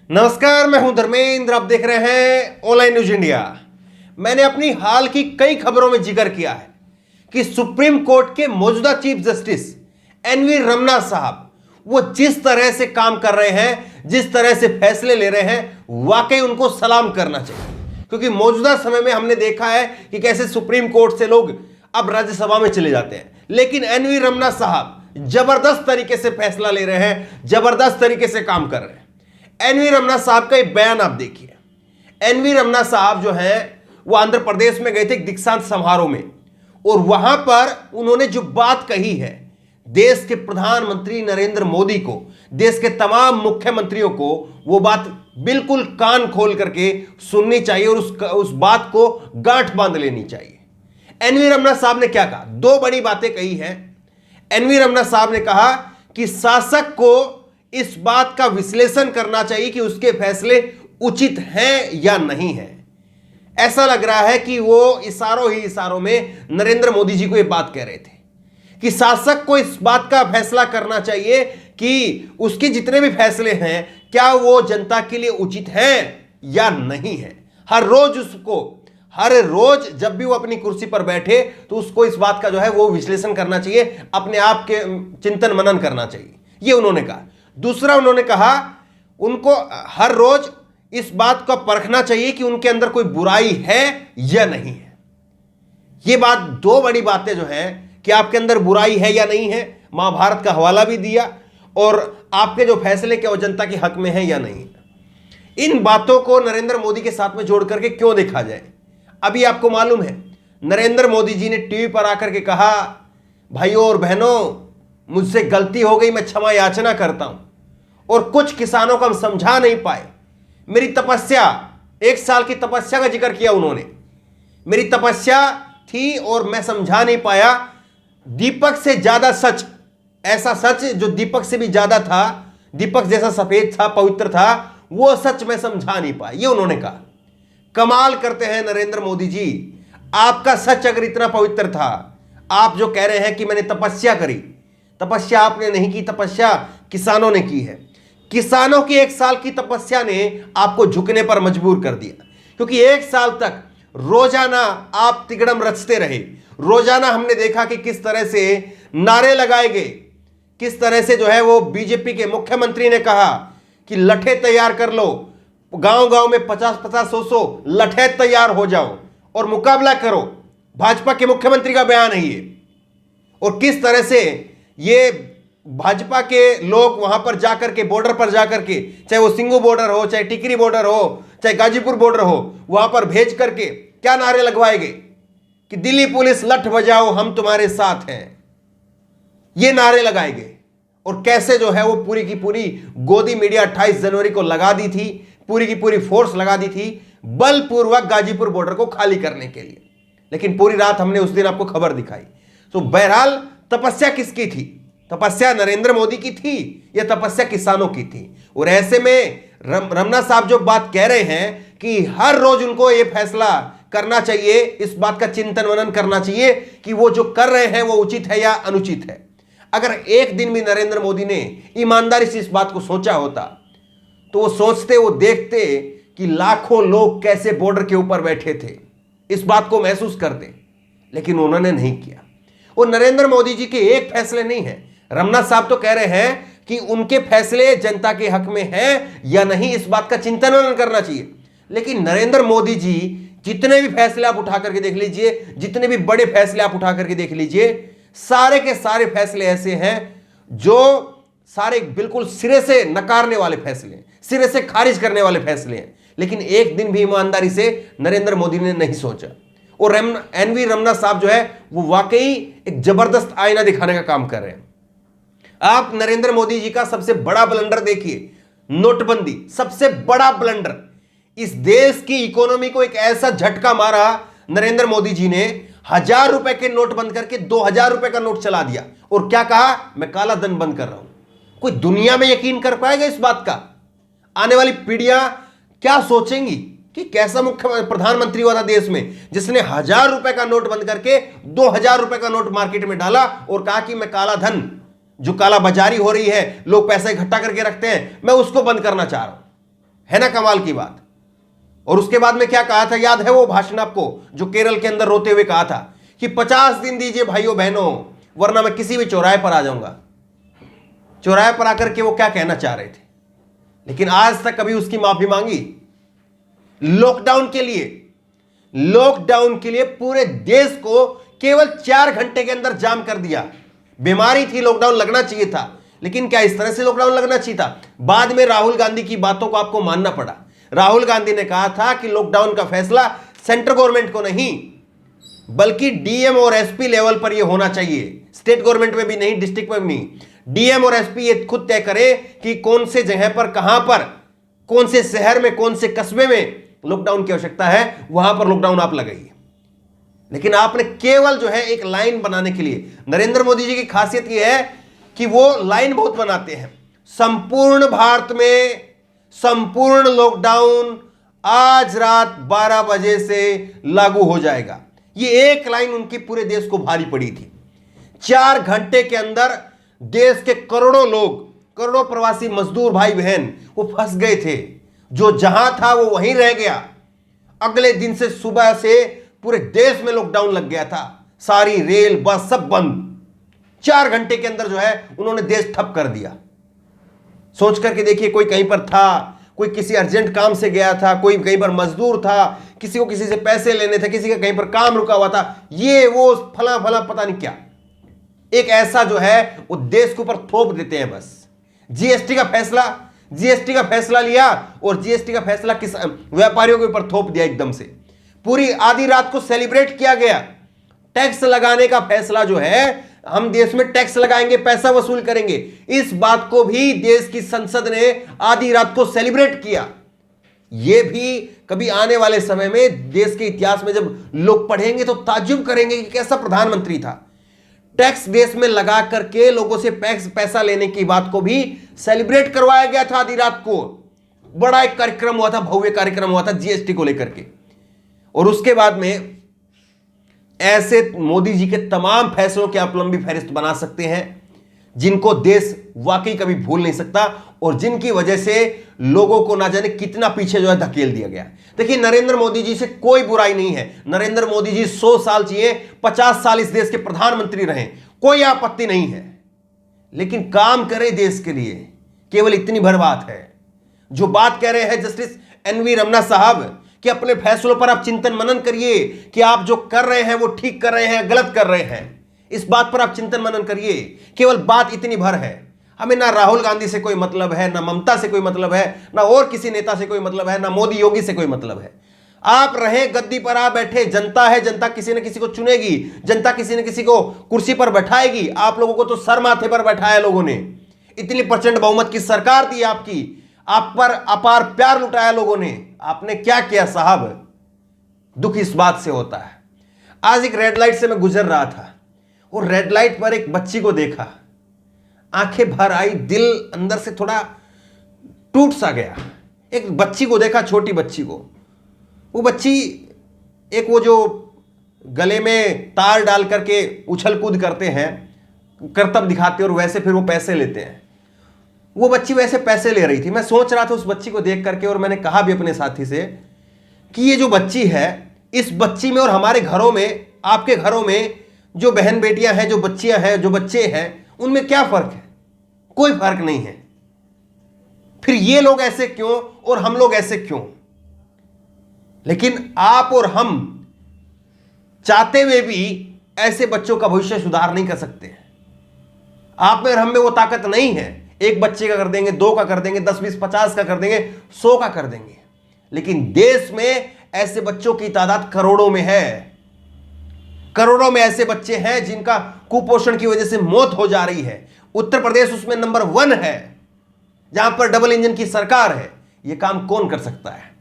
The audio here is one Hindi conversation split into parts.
नमस्कार, मैं हूं धर्मेंद्र। आप देख रहे हैं ऑनलाइन न्यूज इंडिया। मैंने अपनी हाल की कई खबरों में जिक्र किया है कि सुप्रीम कोर्ट के मौजूदा चीफ जस्टिस एनवी रमन्ना साहब वो जिस तरह से काम कर रहे हैं, जिस तरह से फैसले ले रहे हैं, वाकई उनको सलाम करना चाहिए। क्योंकि मौजूदा समय में हमने देखा है कि कैसे सुप्रीम कोर्ट से लोग अब राज्यसभा में चले जाते हैं, लेकिन एनवी रमन्ना साहब जबरदस्त तरीके से फैसला ले रहे हैं, जबरदस्त तरीके से काम कर रहे हैं। एनवी रमन्ना साहब का एक बयान आप देखिए। एनवी रमन्ना साहब जो हैं वो आंध्र प्रदेश में गए थे एक दीक्षांत समारोह में, और वहां पर उन्होंने जो बात कही है, देश के प्रधानमंत्री नरेंद्र मोदी को, देश के तमाम मुख्यमंत्रियों को वो बात बिल्कुल कान खोल करके सुननी चाहिए और उस बात को गांठ बांध लेनी चाहिए। एनवी रमन्ना साहब ने क्या कहा? दो बड़ी बातें कही हैं। एनवी रमन्ना साहब ने कहा कि शासक को इस बात का विश्लेषण करना चाहिए कि उसके फैसले उचित हैं या नहीं हैं। ऐसा लग रहा है कि वो इशारों ही इशारों में नरेंद्र मोदी जी को यह बात कह रहे थे कि शासक को इस बात का फैसला करना चाहिए कि उसके जितने भी फैसले हैं क्या वो जनता के लिए उचित हैं या नहीं है। हर रोज जब भी वो अपनी कुर्सी पर बैठे तो उसको इस बात का जो है वो विश्लेषण करना चाहिए, अपने आप के चिंतन मनन करना चाहिए, ये उन्होंने कहा। दूसरा, उन्होंने कहा उनको हर रोज इस बात को परखना चाहिए कि उनके अंदर कोई बुराई है या नहीं है। ये बात, दो बड़ी बातें जो है कि आपके अंदर बुराई है या नहीं है, महाभारत का हवाला भी दिया, और आपके जो फैसले क्या वो जनता के हक में है या नहीं है। इन बातों को नरेंद्र मोदी के साथ में जोड़ करके क्यों देखा जाए? अभी आपको मालूम है नरेंद्र मोदी जी ने टीवी पर आकर के कहा, भाइयों और बहनों, मुझसे गलती हो गई, मैं क्षमा याचना करता हूं। और कुछ किसानों को हम समझा नहीं पाए। मेरी तपस्या, 1 साल की तपस्या का जिक्र किया उन्होंने। मेरी तपस्या थी और मैं समझा नहीं पाया। दीपक से ज्यादा सच, ऐसा सच जो दीपक से भी ज्यादा था, दीपक जैसा सफेद था, पवित्र था, वो सच मैं समझा नहीं पाया, ये उन्होंने कहा। कमाल करते हैं नरेंद्र मोदी जी। आपका सच अगर इतना पवित्र था, आप जो कह रहे हैं कि मैंने तपस्या करी, तपस्या आपने नहीं की, तपस्या किसानों ने की है। किसानों की 1 साल की तपस्या ने आपको झुकने पर मजबूर कर दिया, क्योंकि 1 साल तक रोजाना आप तिगड़म रचते रहे। रोजाना हमने देखा कि किस तरह से नारे लगाए गए, किस तरह से जो है वो बीजेपी के मुख्यमंत्री ने कहा कि लठे तैयार कर लो, गांव गांव में 50-50, 100-100 लठे तैयार हो जाओ और मुकाबला करो। भाजपा के मुख्यमंत्री का बयान है ये। और किस तरह से ये भाजपा के लोग वहां पर जाकर के, बॉर्डर पर जाकर के, चाहे वो सिंगू बॉर्डर हो, चाहे टिकरी बॉर्डर हो, चाहे गाजीपुर बॉर्डर हो, वहां पर भेज करके क्या नारे लगवाए गए कि दिल्ली पुलिस लठ बजाओ, हम तुम्हारे साथ हैं। ये नारे लगाए गए। और कैसे जो है वो पूरी की पूरी गोदी मीडिया 28 जनवरी को लगा दी थी, पूरी की पूरी फोर्स लगा दी थी बलपूर्वक गाजीपुर बॉर्डर को खाली करने के लिए। लेकिन पूरी रात हमने उस दिन आपको खबर दिखाई। तो बहरहाल तपस्या किसकी थी? तपस्या नरेंद्र मोदी की थी या तपस्या किसानों की थी? और ऐसे में रमन्ना साहब जो बात कह रहे हैं कि हर रोज उनको यह फैसला करना चाहिए, इस बात का चिंतन मनन करना चाहिए कि वो जो कर रहे हैं वो उचित है या अनुचित है। अगर एक दिन भी नरेंद्र मोदी ने ईमानदारी से इस बात को सोचा होता तो वो सोचते, वो देखते कि लाखों लोग कैसे बॉर्डर के ऊपर बैठे थे, इस बात को महसूस करते। लेकिन उन्होंने नहीं किया। और नरेंद्र मोदी जी के एक फैसले नहीं है। रमन्ना साहब तो कह रहे हैं कि उनके फैसले जनता के हक में हैं या नहीं, इस बात का चिंतन मनन करना चाहिए। लेकिन नरेंद्र मोदी जी जितने भी फैसले आप उठा करके देख लीजिए, जितने भी बड़े फैसले आप उठा करके देख लीजिए, सारे के सारे फैसले ऐसे हैं जो सारे बिल्कुल सिरे से नकारने वाले फैसले, सिरे से खारिज करने वाले फैसले हैं। लेकिन एक दिन भी ईमानदारी से नरेंद्र मोदी ने नहीं सोचा। और एनवी रमन्ना साहब जो है वो वाकई एक जबरदस्त आईना दिखाने का काम कर रहे हैं। आप नरेंद्र मोदी जी का सबसे बड़ा ब्लंडर देखिए, नोटबंदी, सबसे बड़ा ब्लंडर। इस देश की इकोनॉमी को एक ऐसा झटका मारा नरेंद्र मोदी जी ने, 1000 रुपए के नोट बंद करके 2000 रुपए का नोट चला दिया। और क्या कहा? मैं काला धन बंद कर रहा हूं। कोई दुनिया में यकीन कर पाएगा इस बात का? आने वाली पीढ़ियां क्या सोचेंगी कि कैसा मुख्य प्रधानमंत्री हुआ था देश में जिसने 1000 रुपए का नोट बंद करके 2000 रुपए का नोट मार्केट में डाला और कहा कि मैं काला धन, जो काला बाजारी हो रही है, लोग पैसा इकट्ठा करके रखते हैं, मैं उसको बंद करना चाह रहा हूं। है ना कमाल की बात। और उसके बाद में क्या कहा था, याद है वो भाषण आपको, जो केरल के अंदर रोते हुए कहा था कि 50 दिन दीजिए भाइयों बहनों, वरना मैं किसी भी चौराहे पर आ जाऊंगा। चौराहे पर आकर के वो क्या कहना चाह रहे थे, लेकिन आज तक कभी उसकी माफी मांगी? लॉकडाउन के लिए पूरे देश को केवल 4 घंटे के अंदर जाम कर दिया। बीमारी थी, लॉकडाउन लगना चाहिए था, लेकिन क्या इस तरह से लॉकडाउन लगना चाहिए था? बाद में राहुल गांधी की बातों को आपको मानना पड़ा। राहुल गांधी ने कहा था कि लॉकडाउन का फैसला सेंट्रल गवर्नमेंट को नहीं, बल्कि डीएम और एसपी लेवल पर यह होना चाहिए, स्टेट गवर्नमेंट में भी नहीं, डिस्ट्रिक्ट में भी नहीं। डीएम और एसपी ये खुद तय करे कि कौन से जगह पर, कहां पर, कौन से शहर में, कौन से कस्बे में लॉकडाउन की आवश्यकता है, वहां पर लॉकडाउन आप लगाइए। लेकिन आपने केवल जो है एक लाइन बनाने के लिए, नरेंद्र मोदी जी की खासियत यह है कि वो लाइन बहुत बनाते हैं। संपूर्ण भारत में संपूर्ण लॉकडाउन आज रात 12 बजे से लागू हो जाएगा। ये एक लाइन उनकी पूरे देश को भारी पड़ी थी। 4 घंटे के अंदर देश के करोड़ों लोग, करोड़ों प्रवासी मजदूर भाई बहन वो फंस गए थे। जो जहां था वो वहीं रह गया। अगले दिन से सुबह से पूरे देश में लॉकडाउन लग गया था, सारी रेल बस सब बंद। 4 घंटे के अंदर जो है उन्होंने देश ठप कर दिया। सोच करके देखिए, कोई कहीं पर था, कोई किसी अर्जेंट काम से गया था, कोई कहीं पर मजदूर था, किसी को किसी से पैसे लेने थे, किसी का कहीं पर काम रुका हुआ था, ये वो फला फला पता नहीं क्या। एक ऐसा जो है वो देश के ऊपर थोप देते हैं बस। जीएसटी का फैसला लिया और जीएसटी का फैसला किस व्यापारियों के ऊपर थोप दिया एकदम से। पूरी आधी रात को सेलिब्रेट किया गया। टैक्स लगाने का फैसला जो है, हम देश में टैक्स लगाएंगे, पैसा वसूल करेंगे, इस बात को भी देश की संसद ने आधी रात को सेलिब्रेट किया। यह भी कभी आने वाले समय में देश के इतिहास में जब लोग पढ़ेंगे तो ताज्जुब करेंगे कि कैसा प्रधानमंत्री था। टैक्स देश में लगा करके लोगों से पैसा लेने की बात को भी सेलिब्रेट करवाया गया था आधी रात को। बड़ा एक कार्यक्रम हुआ था, भव्य कार्यक्रम हुआ था जीएसटी को लेकर के। और उसके बाद में ऐसे मोदी जी के तमाम फैसलों के आप लंबी फहरिस्त बना सकते हैं, जिनको देश वाकई कभी भूल नहीं सकता और जिनकी वजह से लोगों को ना जाने कितना पीछे जो है धकेल दिया गया। देखिए, नरेंद्र मोदी जी से कोई बुराई नहीं है। नरेंद्र मोदी जी 100 साल जिए, 50 साल इस देश के प्रधानमंत्री रहे, कोई आपत्ति नहीं है, लेकिन काम करे देश के लिए, केवल इतनी भर बात है। जो बात कह रहे हैं जस्टिस एनवी रमन्ना साहब कि अपने फैसलों पर आप चिंतन मनन करिए कि आप जो कर रहे हैं वो ठीक कर रहे हैं, गलत कर रहे हैं, इस बात पर आप चिंतन मनन करिए। केवल बात इतनी भर है। हमें ना राहुल गांधी से कोई मतलब है, ना ममता से कोई मतलब है, ना और किसी नेता से कोई मतलब है, ना मोदी योगी से कोई मतलब है। आप रहे गद्दी पर, आ बैठे, जनता है, जनता किसी न किसी को चुनेगी, जनता किसी न किसी को कुर्सी पर बैठाएगी। आप लोगों को तो सर माथे पर बैठाया लोगों ने, इतनी प्रचंड बहुमत की सरकार दी आपकी, आप पर अपार प्यार लुटाया लोगों ने। आपने क्या किया साहब? दुख इस बात से होता है। आज एक रेड लाइट से मैं गुजर रहा था और रेड लाइट पर एक बच्ची को देखा, आंखें भर आई, दिल अंदर से थोड़ा टूट सा गया। एक बच्ची को देखा, छोटी बच्ची को। वो बच्ची एक वो जो गले में तार डाल करके उछल कूद करते हैं, करतब दिखाते हैं और वैसे फिर वो पैसे लेते हैं, वो बच्ची वैसे पैसे ले रही थी। मैं सोच रहा था उस बच्ची को देख करके, और मैंने कहा भी अपने साथी से कि ये जो बच्ची है, इस बच्ची में और हमारे घरों में, आपके घरों में जो बहन बेटियां हैं, जो बच्चियां हैं, जो बच्चे हैं, उनमें क्या फर्क है? कोई फर्क नहीं है। फिर ये लोग ऐसे क्यों और हम लोग ऐसे क्यों? लेकिन आप और हम चाहते हुए भी ऐसे बच्चों का भविष्य सुधार नहीं कर सकते। आप में और हम में वो ताकत नहीं है। एक बच्चे का कर देंगे, 2 का कर देंगे, 10, 20, 50 का कर देंगे, 100 का कर देंगे, लेकिन देश में ऐसे बच्चों की तादाद करोड़ों में है। करोड़ों में ऐसे बच्चे हैं जिनका कुपोषण की वजह से मौत हो जा रही है। उत्तर प्रदेश उसमें नंबर 1 है, जहां पर डबल इंजन की सरकार है। यह काम कौन कर सकता है?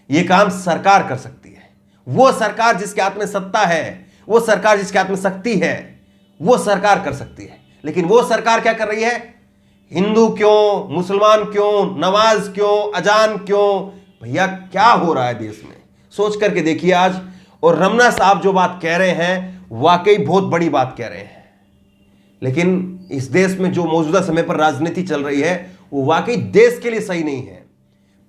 यह काम सरकार कर सकती है। वो सरकार जिसके हाथ में सत्ता है, वो सरकार जिसके हाथ में शक्ति है, वो सरकार कर सकती है। लेकिन वो सरकार क्या कर रही है? हिंदू क्यों, मुसलमान क्यों, नमाज क्यों, अजान क्यों? भैया क्या हो रहा है देश में? सोच करके देखिए आज। और रमन्ना साहब जो बात कह रहे हैं, वाकई बहुत बड़ी बात कह रहे हैं। लेकिन इस देश में जो मौजूदा समय पर राजनीति चल रही है, वो वाकई देश के लिए सही नहीं है।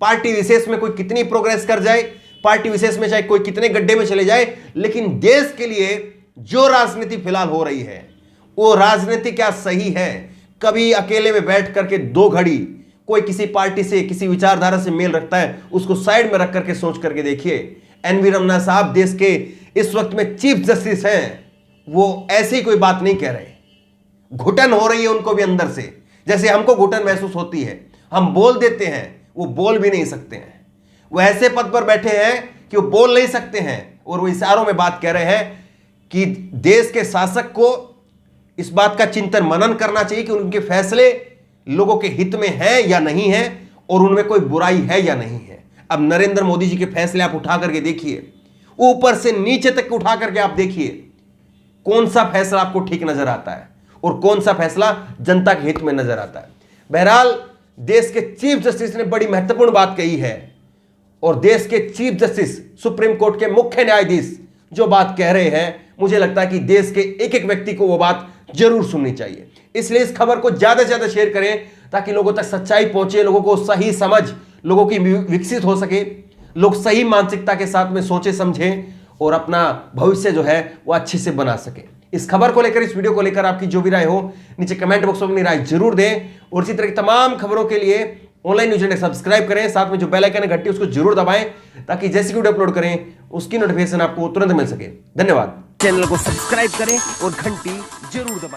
पार्टी विशेष में कोई कितनी प्रोग्रेस कर जाए, पार्टी विशेष में चाहे कोई कितने गड्ढे में चले जाए, लेकिन देश के लिए जो राजनीति फिलहाल हो रही है वो राजनीति क्या सही है? कभी अकेले में बैठ करके 2 घड़ी कोई किसी पार्टी से, किसी विचारधारा से मेल रखता है, उसको साइड में रख करके सोच करके देखिए। एनवी रमन्ना साहब देश के इस वक्त में चीफ जस्टिस हैं, वो ऐसी कोई बात नहीं कह रहे। घुटन हो रही है उनको भी अंदर से, जैसे हमको घुटन महसूस होती है। हम बोल देते हैं, वो बोल भी नहीं सकते हैं। वो ऐसे पद पर बैठे हैं कि वो बोल नहीं सकते हैं, और वो इशारों में बात कह रहे हैं कि देश के शासक को इस बात का चिंतन मनन करना चाहिए कि उनके फैसले लोगों के हित में हैं या नहीं है, और उनमें कोई बुराई है या नहीं है। अब नरेंद्र मोदी जी के फैसले आप उठा करके देखिए, ऊपर से नीचे तक उठा करके आप देखिए, कौन सा फैसला आपको ठीक नजर आता है और कौन सा फैसला जनता के हित में नजर आता है। बहरहाल देश के चीफ जस्टिस ने बड़ी महत्वपूर्ण बात कही है, और देश के चीफ जस्टिस, सुप्रीम कोर्ट के मुख्य न्यायाधीश जो बात कह रहे हैं, मुझे लगता है कि देश के एक एक व्यक्ति को वो बात जरूर सुननी चाहिए। इसलिए इस खबर को ज्यादा से ज्यादा शेयर करें ताकि लोगों तक सच्चाई पहुंचे, लोगों को सही समझ लोगों की विकसित हो सके, लोग सही मानसिकता के साथ में सोचे समझें और अपना भविष्य जो है वो अच्छे से बना सके। इस खबर को लेकर, इस वीडियो को लेकर आपकी जो भी राय हो नीचे कमेंट बॉक्स में अपनी राय जरूर दें, और इसी तरह की तमाम खबरों के लिए ऑनलाइन न्यूज़ इंडिया सब्सक्राइब करें, साथ में जो बेल आइकन है घंटी उसको जरूर दबाएं ताकि जैसे वीडियो अपलोड करें उसकी नोटिफिकेशन आपको तुरंत मिल सके। धन्यवाद। चैनल को सब्सक्राइब करें और घंटी जरूर दबाएं।